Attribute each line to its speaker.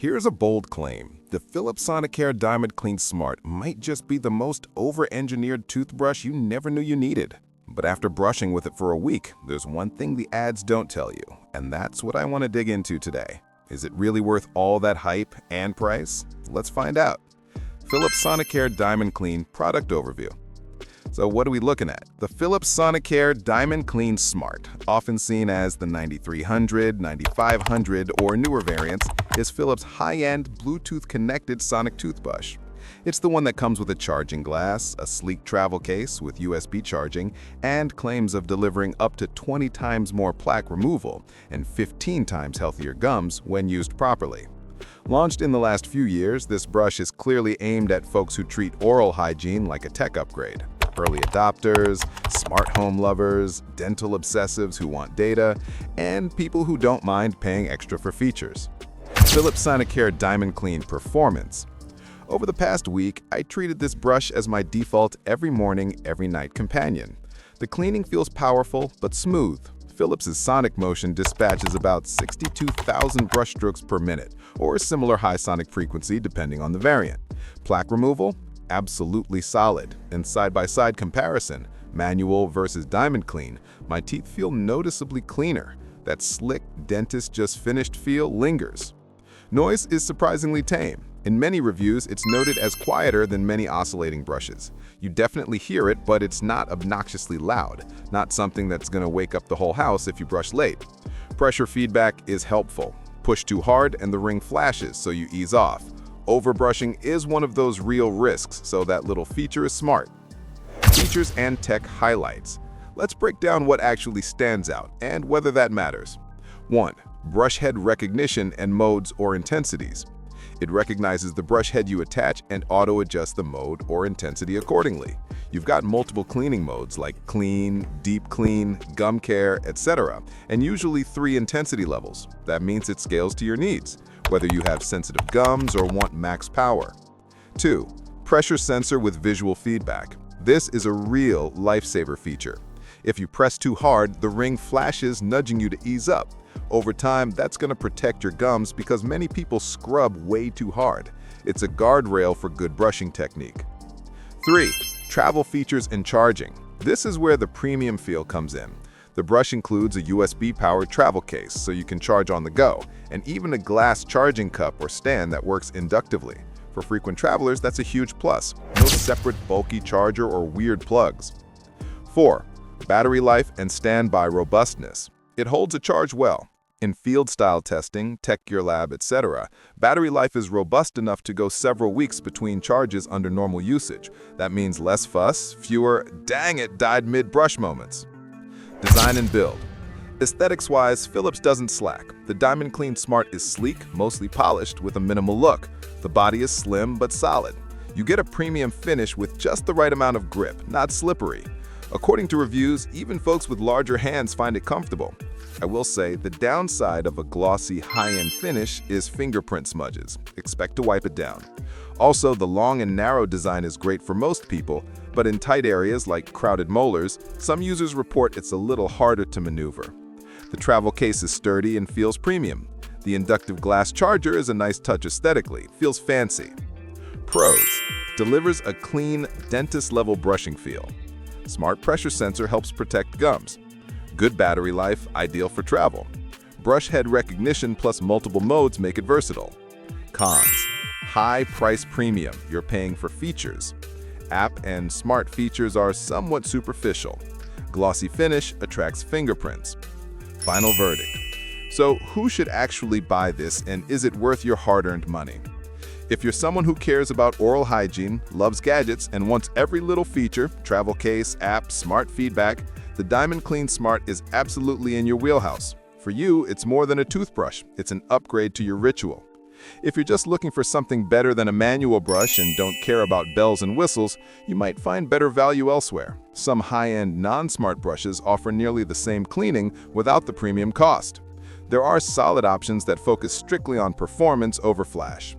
Speaker 1: Here's a bold claim. The Philips Sonicare DiamondClean Smart might just be the most over-engineered toothbrush you never knew you needed. But after brushing with it for a week, there's one thing the ads don't tell you, and that's what I want to dig into today. Is it really worth all that hype and price? Let's find out. Philips Sonicare DiamondClean Product Overview. So what are we looking at? The Philips Sonicare DiamondClean Smart, often seen as the 9300, 9500, or newer variants, is Philips' high-end Bluetooth-connected sonic toothbrush. It's the one that comes with a charging glass, a sleek travel case with USB charging, and claims of delivering up to 20 times more plaque removal and 15 times healthier gums when used properly. Launched in the last few years, this brush is clearly aimed at folks who treat oral hygiene like a tech upgrade. Early adopters, smart home lovers, dental obsessives who want data, and people who don't mind paying extra for features. Philips Sonicare DiamondClean Performance. Over the past week, I treated this brush as my default every morning, every night companion. The cleaning feels powerful but smooth. Philips' sonic motion dispatches about 62,000 brush strokes per minute, or a similar high sonic frequency depending on the variant. Plaque removal? Absolutely solid. In side-by-side comparison, manual versus DiamondClean, my teeth feel noticeably cleaner. That slick, dentist just finished feel lingers. Noise is surprisingly tame. In many reviews, it's noted as quieter than many oscillating brushes. You definitely hear it, but it's not obnoxiously loud, not something that's going to wake up the whole house if you brush late. Pressure feedback is helpful. Push too hard and the ring flashes, so you ease off. Overbrushing is one of those real risks, so that little feature is smart. Features and tech highlights. Let's break down what actually stands out and whether that matters. 1. Brush head recognition and modes or intensities. It recognizes the brush head you attach and auto-adjusts the mode or intensity accordingly. You've got multiple cleaning modes like clean, deep clean, gum care, etc., and usually 3 intensity levels. That means it scales to your needs, whether you have sensitive gums or want max power. 2. Pressure sensor with visual feedback. This is a real lifesaver feature. If you press too hard, the ring flashes, nudging you to ease up. Over time, that's going to protect your gums because many people scrub way too hard. It's a guardrail for good brushing technique. 3. Travel features and charging. This is where the premium feel comes in. The brush includes a USB-powered travel case, so you can charge on the go, and even a glass charging cup or stand that works inductively. For frequent travelers, that's a huge plus. No separate bulky charger or weird plugs. 4. Battery life and standby robustness. It holds a charge well. In field-style testing, Tech Gear Lab, etc., battery life is robust enough to go several weeks between charges under normal usage. That means less fuss, fewer "dang it, died mid-brush" moments. Design and build. Aesthetics-wise, Philips doesn't slack. The DiamondClean Smart is sleek, mostly polished, with a minimal look. The body is slim but solid. You get a premium finish with just the right amount of grip, not slippery. According to reviews, even folks with larger hands find it comfortable. I will say the downside of a glossy, high-end finish is fingerprint smudges. Expect to wipe it down. Also, the long and narrow design is great for most people, but in tight areas like crowded molars, some users report it's a little harder to maneuver. The travel case is sturdy and feels premium. The inductive glass charger is a nice touch aesthetically, feels fancy. Pros: delivers a clean, dentist-level brushing feel. Smart pressure sensor helps protect gums. Good battery life, ideal for travel. Brush head recognition plus multiple modes make it versatile. Cons: high price premium, you're paying for features. App and smart features are somewhat superficial. Glossy finish attracts fingerprints. Final verdict. So who should actually buy this, and is it worth your hard-earned money? If you're someone who cares about oral hygiene, loves gadgets, and wants every little feature, travel case, app, smart feedback, the DiamondClean Smart is absolutely in your wheelhouse. For you, it's more than a toothbrush, it's an upgrade to your ritual. If you're just looking for something better than a manual brush and don't care about bells and whistles, you might find better value elsewhere. Some high-end non-smart brushes offer nearly the same cleaning without the premium cost. There are solid options that focus strictly on performance over flash.